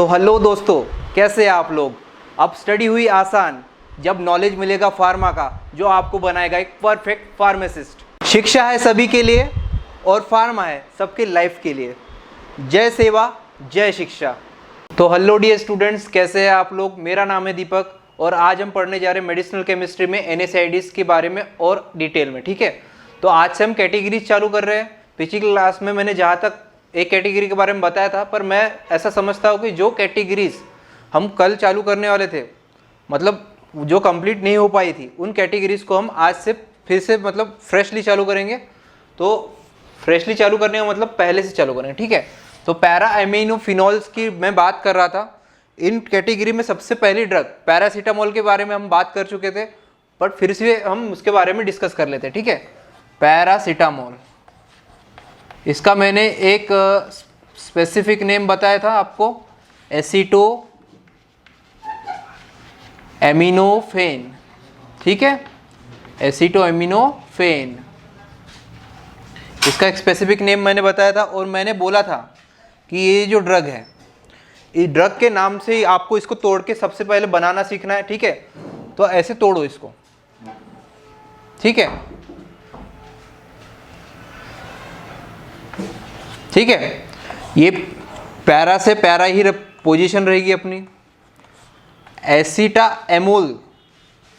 Hello दोस्तों, कैसे हैं आप लोग। अब स्टडी हुई आसान जब नॉलेज मिलेगा फार्मा का, जो आपको बनाएगा एक परफेक्ट फार्मासिस्ट। शिक्षा है सभी के लिए और फार्मा है सबके लाइफ के लिए। जय सेवा जय शिक्षा। तो हेलो डियर स्टूडेंट्स, कैसे हैं आप लोग। मेरा नाम है दीपक और आज हम पढ़ने जा रहे हैं मेडिसिनल केमिस्ट्री में NSAIDs के बारे में और डिटेल में। ठीक है, तो आज से हम कैटेगरीज चालू कर रहे हैं। पिछली क्लास में मैंने जहाँ तक एक कैटेगरी के बारे में बताया था, पर मैं ऐसा समझता हूँ कि जो कैटेगरीज हम कल चालू करने वाले थे, मतलब जो कंप्लीट नहीं हो पाई थी, उन कैटेगरीज को हम आज से फिर से मतलब फ्रेशली चालू करेंगे। तो फ्रेशली चालू करने का मतलब पहले से चालू करेंगे। ठीक है, तो पैरा एमिनोफिनॉल्स की मैं बात कर रहा था। इन कैटेगरी में सबसे पहली ड्रग पैरासीटामोल के बारे में हम बात कर चुके थे, बट फिर से हम उसके बारे में डिस्कस कर लेते हैं। ठीक है, पैरासीटामोल, इसका मैंने एक स्पेसिफिक नेम बताया था आपको, एसीटो एमिनोफेन। ठीक है, एसीटो एमिनोफेन, इसका एक स्पेसिफिक नेम मैंने बताया था। और मैंने बोला था कि ये जो ड्रग है, इस ड्रग के नाम से ही आपको इसको तोड़ के सबसे पहले बनाना सीखना है। ठीक है, तो ऐसे तोड़ो इसको। ठीक है, ठीक है, ये पैरा से पैरा ही पोजीशन रहेगी अपनी। एसीटा एमोल,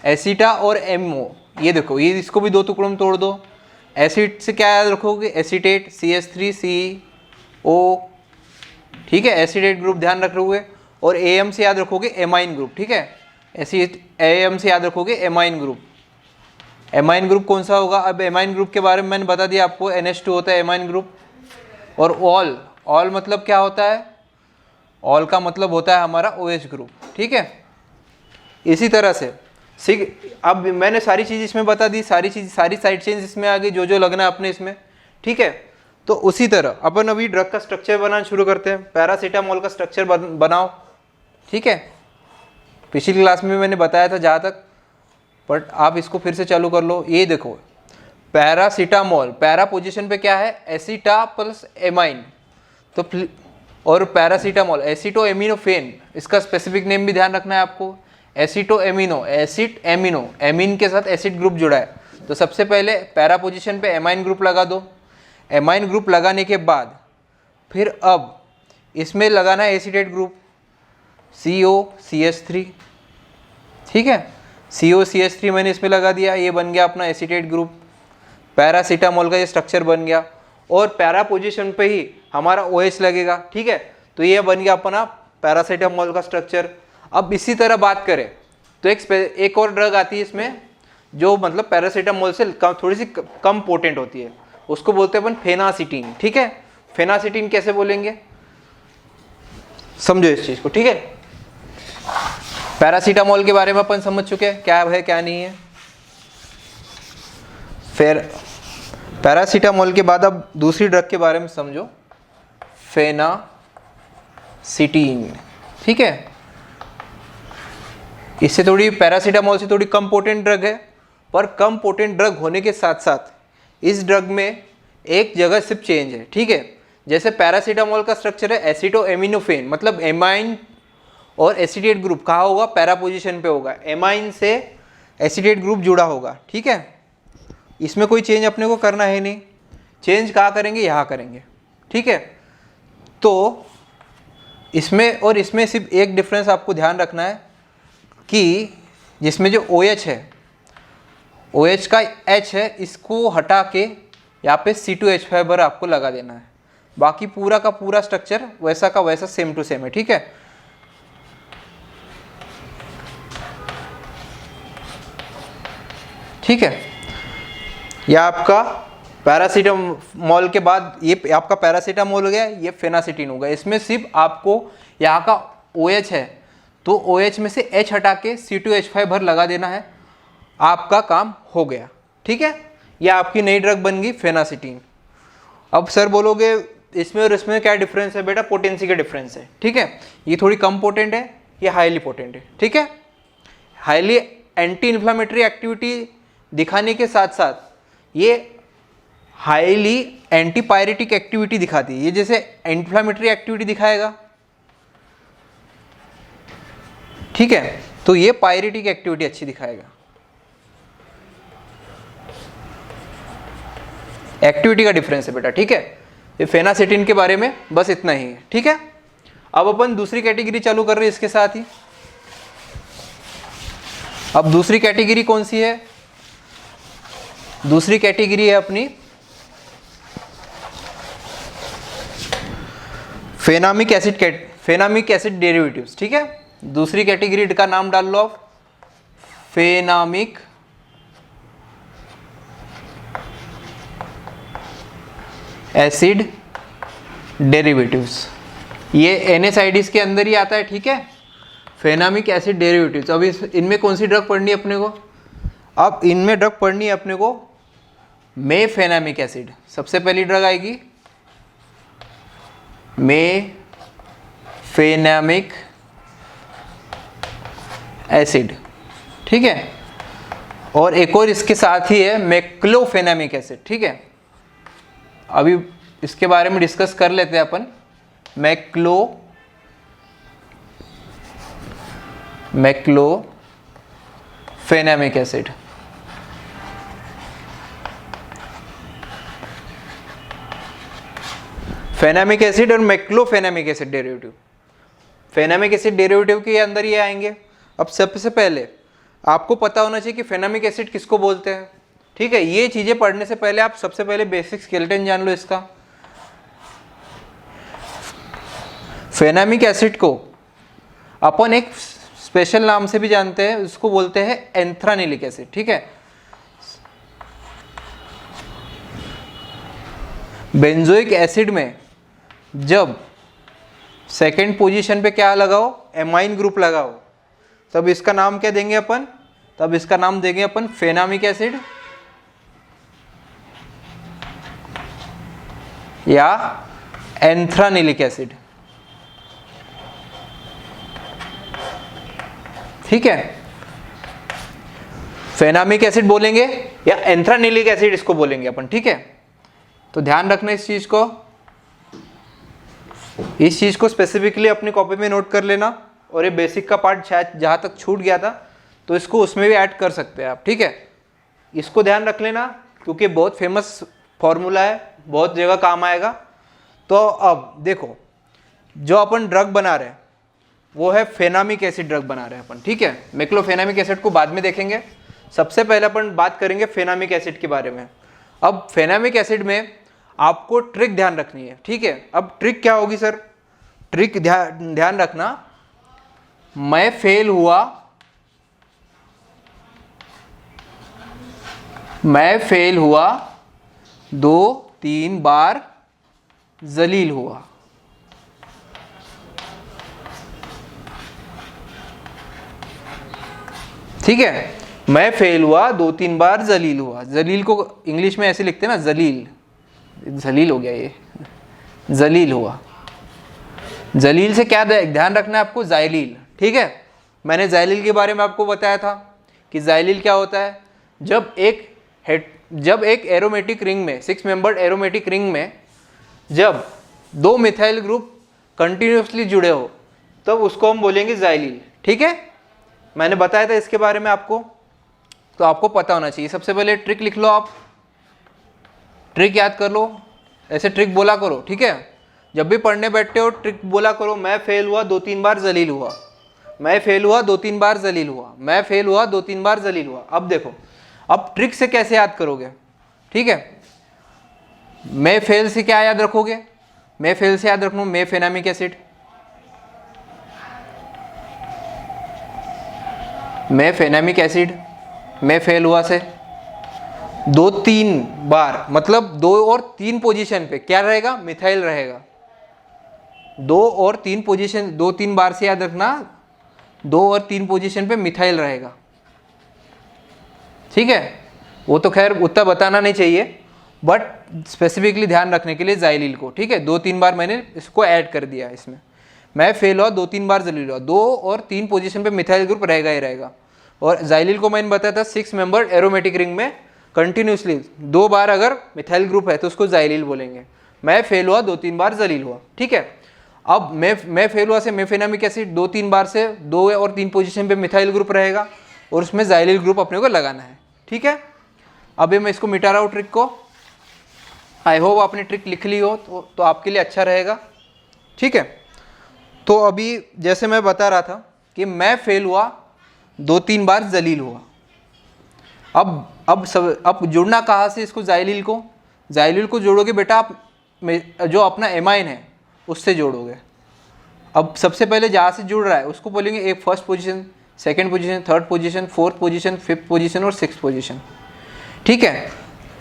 एसीटा और एमओ, ये देखो, ये इसको भी दो टुकड़ों में तोड़ दो। एसिड से क्या याद रखोगे, एसीटेट CH3CO। ठीक है, एसीटेट ग्रुप ध्यान रख रहोगे। और AM से याद रखोगे एमाइन ग्रुप। ठीक है, AM से याद रखोगे एमाइन ग्रुप। एमाइन ग्रुप कौन सा होगा, अब एमाइन ग्रुप के बारे में मैंने बता दिया आपको, NH2 होता है एमाइन ग्रुप। और ऑल, ऑल मतलब क्या होता है, ऑल का मतलब होता है हमारा OH ग्रुप। ठीक है, इसी तरह से अब मैंने सारी चीज़ इसमें बता दी, सारी साइड चेंज इसमें आ गई, जो जो लगना है अपने इसमें। ठीक है, तो उसी तरह अपन अभी ड्रग का स्ट्रक्चर बनाना शुरू करते हैं। पैरासीटामोल का स्ट्रक्चर बनाओ। ठीक है, पिछली क्लास में मैंने बताया था जहाँ तक, बट आप इसको फिर से चालू कर लो। ये देखो, पैरासीटामोल, पैरा पोजीशन पे क्या है, एसीटा प्लस एमाइन, तो और पैरासीटामोल एसीटो एमिनोफेन, इसका स्पेसिफिक नेम भी ध्यान रखना है आपको, aceto amino, acid amino, amine के साथ एसिड ग्रुप जुड़ा है। तो सबसे पहले पैरा पोजीशन पे एमाइन ग्रुप लगा दो। एमाइन ग्रुप लगाने के बाद फिर अब इसमें लगाना है एसीटेट ग्रुप, COCH3। ठीक है, COCH3 मैंने इसमें लगा दिया, ये बन गया अपना एसीटेट ग्रुप। पैरासीटामोल का ये स्ट्रक्चर बन गया और पैरा पोजीशन पे ही हमारा OH लगेगा। ठीक है, तो ये बन गया अपना पैरासीटामोल का स्ट्रक्चर। अब इसी तरह बात करें तो एक और ड्रग आती है इसमें, जो मतलब पैरासीटामोल से थोड़ी सी कम पोटेंट होती है, उसको बोलते हैं अपन फेनासिटीन। ठीक है, फेनासिटीन कैसे बोलेंगे, समझो इस चीज को। ठीक है, पैरासीटामोल के बारे में अपन समझ चुके हैं क्या है क्या नहीं है। फिर पैरासीटामोल के बाद अब दूसरी ड्रग के बारे में समझो, फेनासिटीन। ठीक है, इससे थोड़ी, पैरासीटामोल से थोड़ी कम पोटेंट ड्रग है, पर कम पोटेंट ड्रग होने के साथ साथ इस ड्रग में एक जगह सिर्फ चेंज है। ठीक है, जैसे पैरासीटामोल का स्ट्रक्चर है एसीटो एमिनोफेन, मतलब एमाइन और एसीटेट ग्रुप कहाँ होगा, पैरा पोजीशन पे होगा, एमाइन से एसीटेट ग्रुप जुड़ा होगा। ठीक है, इसमें कोई चेंज अपने को करना है नहीं, चेंज कहाँ करेंगे, यहाँ करेंगे। ठीक है, तो इसमें और इसमें सिर्फ एक डिफरेंस आपको ध्यान रखना है कि जिसमें जो OH है, OH का H है, इसको हटा के यहाँ पे C2H5 आपको लगा देना है। बाकी पूरा का पूरा स्ट्रक्चर वैसा का वैसा सेम टू सेम है। ठीक है, ठीक है, यह आपका पैरासीटामोल के बाद ये आपका पैरासीटामोल हो गया, ये फेनासिटीन हो गया। इसमें सिर्फ आपको यहाँ का OH है, तो OH में से H हटा के C2H5 लगा देना है, आपका काम हो गया। ठीक है, यह आपकी नई ड्रग बन गई फेनासिटीन। अब सर बोलोगे इसमें और इसमें क्या डिफरेंस है, बेटा पोटेंसी का डिफरेंस है। ठीक है, ये थोड़ी कम पोटेंट है, ये हाईली पोटेंट है। ठीक है, हाईली एंटी इन्फ्लामेटरी एक्टिविटी दिखाने के साथ साथ ये हाईली एंटीपायरेटिक एक्टिविटी दिखाती है। ये जैसे इन्फ्लामेटरी एक्टिविटी दिखाएगा, ठीक है, तो ये पायरेटिक एक्टिविटी अच्छी दिखाएगा। एक्टिविटी का डिफरेंस है बेटा, ठीक है। ये फेनासिटिन के बारे में बस इतना ही है, ठीक है। अब अपन दूसरी कैटेगरी चालू कर रहे हैं इसके साथ ही। अब दूसरी कैटेगरी कौन सी है? दूसरी कैटेगरी है अपनी फेनामिक एसिड डेरिवेटिव्स, ठीक है। दूसरी कैटेगरी का नाम डाल लो आप, फेनामिक एसिड डेरिवेटिव्स। ये NSAIDs के अंदर ही आता है, ठीक है, फेनामिक एसिड डेरिवेटिव्स। अब इनमें कौन सी ड्रग पढ़नी है अपने को? अब इनमें ड्रग पढ़नी है अपने को मेफेनामिक एसिड। सबसे पहली ड्रग आएगी मेफेनामिक एसिड, ठीक है। और एक और इसके साथ ही है मैक्लोफेनामिक एसिड, ठीक है। अभी इसके बारे में डिस्कस कर लेते हैं अपन। मैक्लोफेनामिक एसिड, फेनामिक एसिड और मैक्लोफेनामिक एसिड डेरिवेटिव। फेनामिक एसिड डेरिवेटिव के अंदर ये आएंगे। अब सबसे पहले आपको पता होना चाहिए कि फेनामिक एसिड किसको बोलते हैं, ठीक है। ये चीजें पढ़ने से पहले आप सबसे पहले बेसिक स्केलेटन जान लो इसका। फेनामिक एसिड को अपन एक स्पेशल नाम से भी जानते हैं, उसको बोलते हैं एंथ्रानिलिक एसिड, ठीक है। बेंजोइक एसिड में जब सेकेंड पोजीशन पे क्या लगाओ, एमाइन ग्रुप लगाओ, तब इसका नाम क्या देंगे अपन? तब इसका नाम देंगे अपन फेनामिक एसिड या एंथ्रानिलिक एसिड, ठीक है। फेनामिक एसिड बोलेंगे या एंथ्रानिलिक एसिड इसको बोलेंगे अपन, ठीक है। तो ध्यान रखना इस चीज को, इस चीज को स्पेसिफिकली अपनी कॉपी में नोट कर लेना। और ये बेसिक का पार्ट शायद जहां तक छूट गया था तो इसको उसमें भी ऐड कर सकते हैं आप, ठीक है। इसको ध्यान रख लेना क्योंकि बहुत फेमस फॉर्मूला है, बहुत जगह काम आएगा। तो अब देखो, जो अपन ड्रग बना रहे हैं वो है फेनामिक एसिड ड्रग बना रहे हैं अपन, ठीक है। मैक्लोफेनामिक एसिड को बाद में देखेंगे, सबसे पहले अपन बात करेंगे फेनामिक एसिड के बारे में। अब फेनामिक एसिड में आपको ट्रिक ध्यान रखनी है, ठीक है। अब ट्रिक क्या होगी सर? ट्रिक ध्यान रखना, मैं फेल हुआ 2-3 बार जलील हुआ, ठीक है। मैं फेल हुआ 2-3 बार जलील हुआ। जलील को इंग्लिश में ऐसे लिखते हैं ना, जलील हो गया, ये जलील हुआ। जलील से क्या ध्यान रखना है आपको? जाइलील, ठीक है। मैंने जाइलील के बारे में आपको बताया था कि जाइलील क्या होता है। जब एक एरोमेटिक रिंग में, 6 मेंबर्ड एरोमेटिक रिंग में जब 2 मिथाइल ग्रुप कंटिन्यूसली जुड़े हो तब उसको हम बोलेंगे जाइलील, ठीक है। मैंने बताया था इसके बारे में आपको, तो आपको पता होना चाहिए। सबसे पहले ट्रिक लिख लो आप, ट्रिक याद कर लो, ऐसे ट्रिक बोला करो, ठीक है। जब भी पढ़ने बैठते हो ट्रिक बोला करो, मैं फेल हुआ 2-3 बार जलील हुआ, मैं फेल हुआ 2-3 बार जलील हुआ, मैं फेल हुआ 2-3 बार जलील हुआ। अब देखो, अब ट्रिक से कैसे याद करोगे, ठीक है। मैं फेल से क्या याद रखोगे? मैं फेल से याद रखना मेफेनामिक एसिड, मेफेनामिक एसिड। मैं फेल हुआ से 2-3 बार, मतलब 2 और 3 पोजीशन पे क्या रहेगा? मिथाइल रहेगा। 2 और 3 पोजीशन, 2-3 बार से याद रखना, 2 और 3 पोजीशन पे मिथाइल रहेगा, ठीक है। वो तो खैर उतना बताना नहीं चाहिए, बट स्पेसिफिकली ध्यान रखने के लिए जाइलील को, ठीक है। 2-3 बार मैंने इसको ऐड कर दिया इसमें। मैं फेल हुआ 2-3 बार जलील हुआ, 2 और 3 पोजीशन पे मिथाइल ग्रुप रहेगा ही रहेगा। और जाइलील को मैंने बताया था 6 मेंबर्ड एरोमेटिक रिंग में कंटिन्यूसली 2 बार अगर मिथाइल ग्रुप है तो उसको जाइलील बोलेंगे। मैं फेल हुआ 2-3 बार जलील हुआ, ठीक है। अब मैं फेल हुआ से मेफेनामिक एसिड 2-3 बार से 2 और 3 पोजीशन पे मिथाइल ग्रुप रहेगा और उसमें जाइलिल ग्रुप अपने को लगाना है। ठीक है, अभी मैं इसको मिटा रहा हूँ ट्रिक को। आई होप आपने ट्रिक लिख ली हो तो आपके लिए अच्छा रहेगा। ठीक है, तो अभी जैसे मैं बता रहा था कि मैं फेल हुआ 2-3 बार जलील हुआ। अब जुड़ना कहाँ से इसको, जाइलिल को जोड़ोगे बेटा आप जो अपना एमाइन है उससे जोड़ोगे। अब सबसे पहले जहाँ से जुड़ रहा है उसको बोलेंगे एक first position, second position, third position, fourth position, fifth position और सिक्स्थ पोजीशन। ठीक है,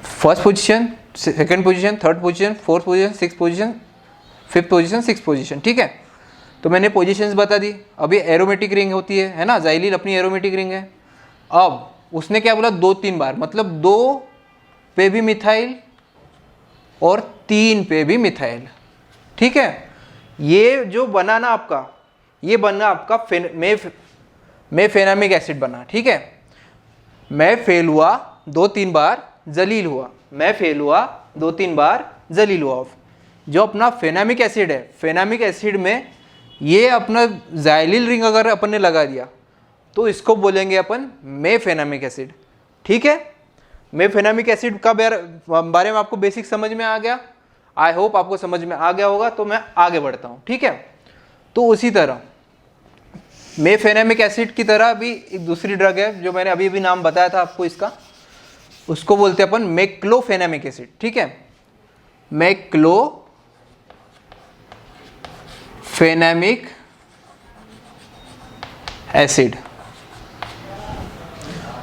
first position, second position, third position, fourth position, sixth position, fifth position, sixth position. ठीक है, तो मैंने पोजीशंस बता दी। अभी एरोमेटिक रिंग होती है ना, जाइलिल अपनी एरोमेटिक रिंग है। अब उसने क्या बोला, 2-3 बार, मतलब 2 पे भी मिथाइल और 3 पे भी मिथाइल। ठीक है, ये जो बना ना आपका, ये बना आपका मेफेनामिक एसिड बना। ठीक है, मैं फेल हुआ 2-3 बार, जलील हुआ, मैं फेल हुआ 2-3 बार, जलील हुआ। जो अपना फेनामिक एसिड है, फेनामिक एसिड में ये अपना जाइलिल रिंग अगर अपन ने लगा दिया तो इसको बोलेंगे अपन मेफेनामिक एसिड। ठीक है, मेफेनामिक एसिड का बारे में आपको बेसिक समझ में आ गया। आई होप आपको समझ में आ गया होगा, तो मैं आगे बढ़ता हूँ। ठीक है, तो उसी तरह मेफेनामिक एसिड की तरह भी एक दूसरी ड्रग है जो मैंने अभी नाम बताया था आपको इसका, उसको बोलते हैं अपन मेक्लोफेनामिक एसिड। ठीक है, मेक्लोफेनामिक एसिड,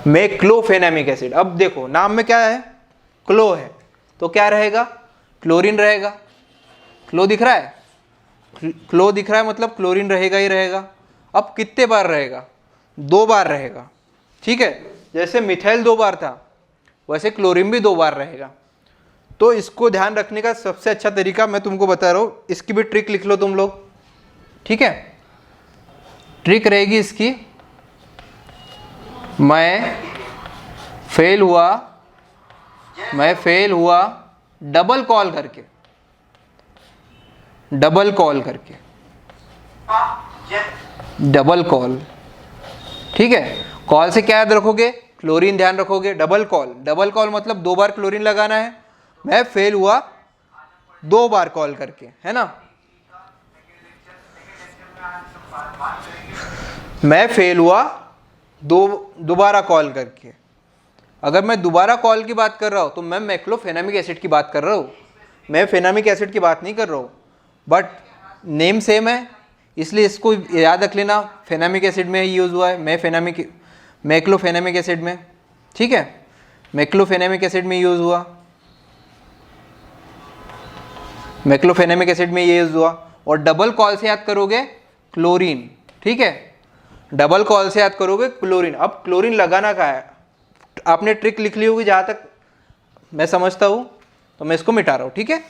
मेक्लोफेनामिक एसिड। अब देखो नाम में क्या है, क्लो है, तो क्या रहेगा, क्लोरीन रहेगा। क्लो दिख रहा है, क्लो दिख रहा है, मतलब क्लोरीन रहेगा ही रहेगा। अब कितने बार रहेगा, 2 बार रहेगा। ठीक है, जैसे मिथाइल 2 बार था वैसे क्लोरीन भी 2 बार रहेगा। तो इसको ध्यान रखने का सबसे अच्छा तरीका मैं तुमको बता रहा हूँ, इसकी भी ट्रिक लिख लो तुम लोग। ठीक है, ट्रिक रहेगी इसकी, मैं फेल हुआ डबल कॉल करके, डबल कॉल। ठीक है, कॉल से क्या याद रखोगे, क्लोरीन ध्यान रखोगे। डबल कॉल मतलब 2 बार क्लोरीन लगाना है। मैं फेल हुआ 2 बार कॉल करके, है ना। मैं फेल हुआ दोबारा कॉल करके। अगर मैं दोबारा कॉल की बात कर रहा हूँ तो मैं मेक्लोफेनामिक एसिड की बात कर रहा हूँ, मैं फेनामिक एसिड की बात नहीं कर रहा हूँ। बट नेम सेम है इसलिए इसको याद रख लेना, फेनामिक एसिड में यूज़ हुआ है, मेक्लोफेनामिक एसिड में। ठीक है, मेक्लोफेनामिक एसिड में यूज़ हुआ, मेक्लोफेनामिक एसिड में ये यूज़ हुआ। और डबल कॉल से याद करोगे क्लोरीन। ठीक है, डबल कॉल से याद करोगे क्लोरीन। अब क्लोरीन लगाना का है, आपने ट्रिक लिख ली होगी जहाँ तक मैं समझता हूँ, तो मैं इसको मिटा रहा हूँ। ठीक है,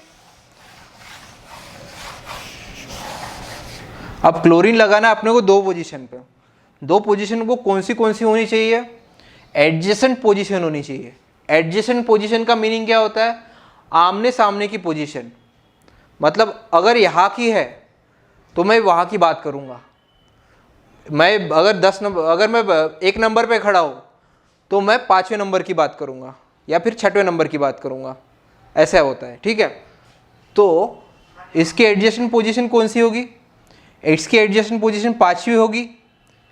अब क्लोरीन लगाना अपने को 2 पोजीशन पे। 2 पोजीशन को कौन सी होनी चाहिए, एडजेसेंट पोजीशन होनी चाहिए। एडजेसेंट पोजीशन का मीनिंग क्या होता है, आमने सामने की पोजीशन। मतलब अगर यहाँ की है तो मैं वहाँ की बात करूँगा। मैं अगर मैं 1 नंबर पे खड़ा हूँ तो मैं 5वें नंबर की बात करूँगा या फिर 6वें नंबर की बात करूँगा, ऐसा होता है। ठीक है, तो इसकी एडजेसेंट पोजीशन कौन सी होगी, इसकी एडजेसेंट पोजीशन 5वीं होगी,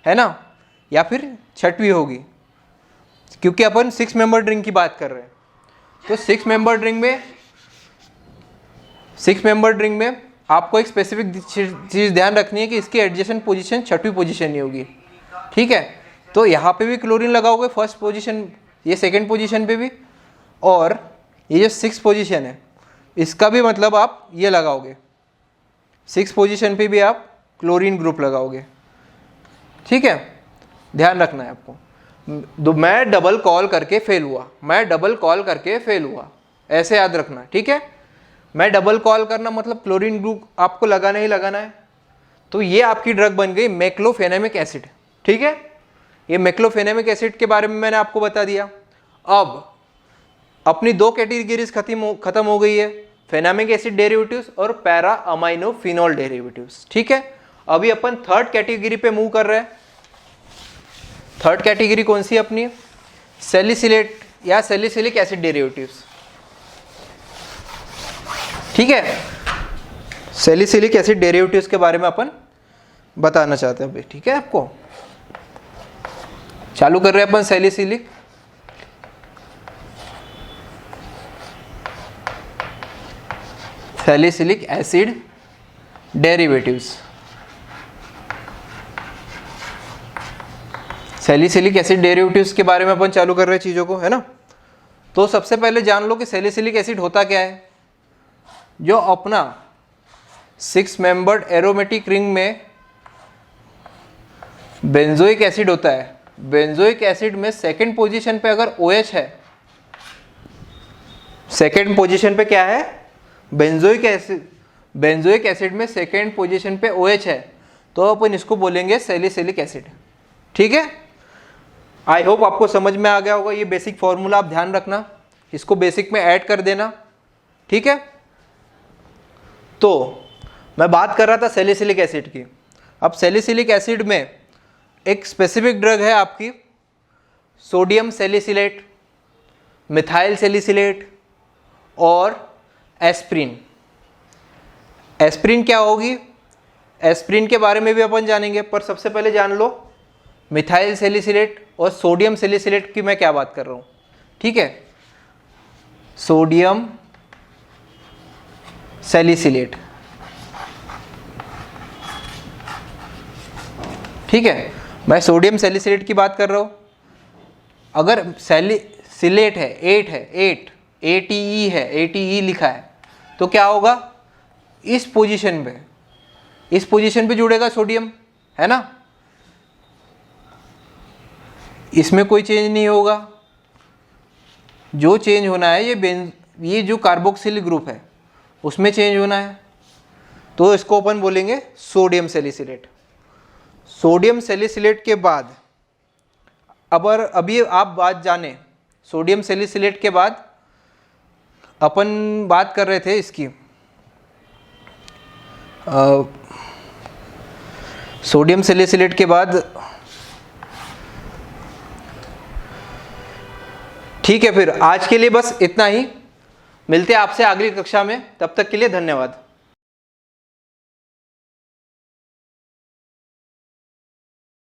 है ना, या फिर 6वीं होगी, क्योंकि अपन 6 मेंबर ड्रिंक की बात कर रहे हैं। तो 6 मेंबर ड्रिंक में आपको एक स्पेसिफिक चीज़ ध्यान रखनी है कि इसकी एडजेसेंट पोजीशन 6वीं पोजीशन नहीं होगी। ठीक है, तो यहाँ पे भी क्लोरीन लगाओगे फर्स्ट पोजीशन, ये सेकंड पोजीशन पे भी, और ये जो 6 पोजीशन है इसका भी मतलब आप ये लगाओगे, 6 पोजीशन पे भी आप क्लोरीन ग्रुप लगाओगे। ठीक है, ध्यान रखना है आपको। मैं डबल कॉल करके फेल हुआ, ऐसे याद रखना। ठीक है, मैं डबल कॉल करना मतलब क्लोरीन ग्रुप आपको लगाना ही लगाना है। तो ये आपकी ड्रग बन गई मेक्लोफेनामिक एसिड। ठीक है, ये मेक्लोफेनामिक एसिड के बारे में मैंने आपको बता दिया। अब अपनी 2 कैटेगरीज खत्म हो गई है, फेनामिक एसिड डेरिवेटिव्स और पैरा अमाइनो फिनॉल डेरिवेटिव्स। ठीक है, अभी अपन थर्ड कैटेगरी पे मूव कर रहे हैं। थर्ड कैटेगरी कौन सी है अपनी? सैलिसिलेट या सैलिसिलिक एसिड डेरिवेटिव्स। ठीक है, सैलिसिलिक एसिड डेरिवेटिव्स के बारे में अपन बताना चाहते हैं अभी। ठीक है, आपको चालू कर रहे हैं अपन salicylic. Salicylic acid derivatives. Salicylic acid derivatives के बारे में अपन चालू कर रहे हैं चीज़ों को, है ना। तो सबसे पहले जान लो कि सैलिसिलिक एसिड होता क्या है। जो अपना 6 मेंबर्ड एरोमेटिक रिंग में बेंजोइक एसिड होता है, बेंजोइक एसिड में सेकंड पोजीशन पे अगर OH है, सेकंड पोजीशन पे क्या है? Benzoic acid. बेंजोइक एसिड में सेकंड पोजीशन पे OH है, तो अपन इसको बोलेंगे सैलिसिलिक एसिड। ठीक है, आई होप आपको समझ में आ गया होगा। ये बेसिक फॉर्मूला आप ध्यान रखना, इसको बेसिक में ऐड कर देना। ठीक है, तो मैं बात कर रहा था सैलिसिलिक एसिड की। अब सैलिसिलिक एसिड में एक स्पेसिफिक ड्रग है आपकी सोडियम सैलिसिलेट, मिथाइल सैलिसिलेट और एस्प्रिन। एस्प्रिन क्या होगी? एस्प्रिन के बारे में भी अपन जानेंगे, पर सबसे पहले जान लो मिथाइल सैलिसिलेट और सोडियम सैलिसिलेट की मैं क्या बात कर रहा हूँ। ठीक है, सोडियम सैलिसिलेट। ठीक है, मैं सोडियम सैलिसिलेट की बात कर रहा हूँ। अगर सैलिसिलेट है, 8 है, 8 ATE है, ATE लिखा है, तो क्या होगा? इस पोजीशन पे जुड़ेगा सोडियम, है ना। इसमें कोई चेंज नहीं होगा। जो चेंज होना है ये जो कार्बोक्सिल ग्रुप है उसमें चेंज होना है, तो इसको अपन बोलेंगे सोडियम सैलिसिलेट। सोडियम सैलिसिलेट के बाद अभी आप बात जाने, सोडियम सैलिसिलेट के बाद अपन बात कर रहे थे इसकी सोडियम सैलिसिलेट के बाद। ठीक है, फिर आज के लिए बस इतना ही। मिलते हैं आपसे अगली कक्षा में, तब तक के लिए धन्यवाद।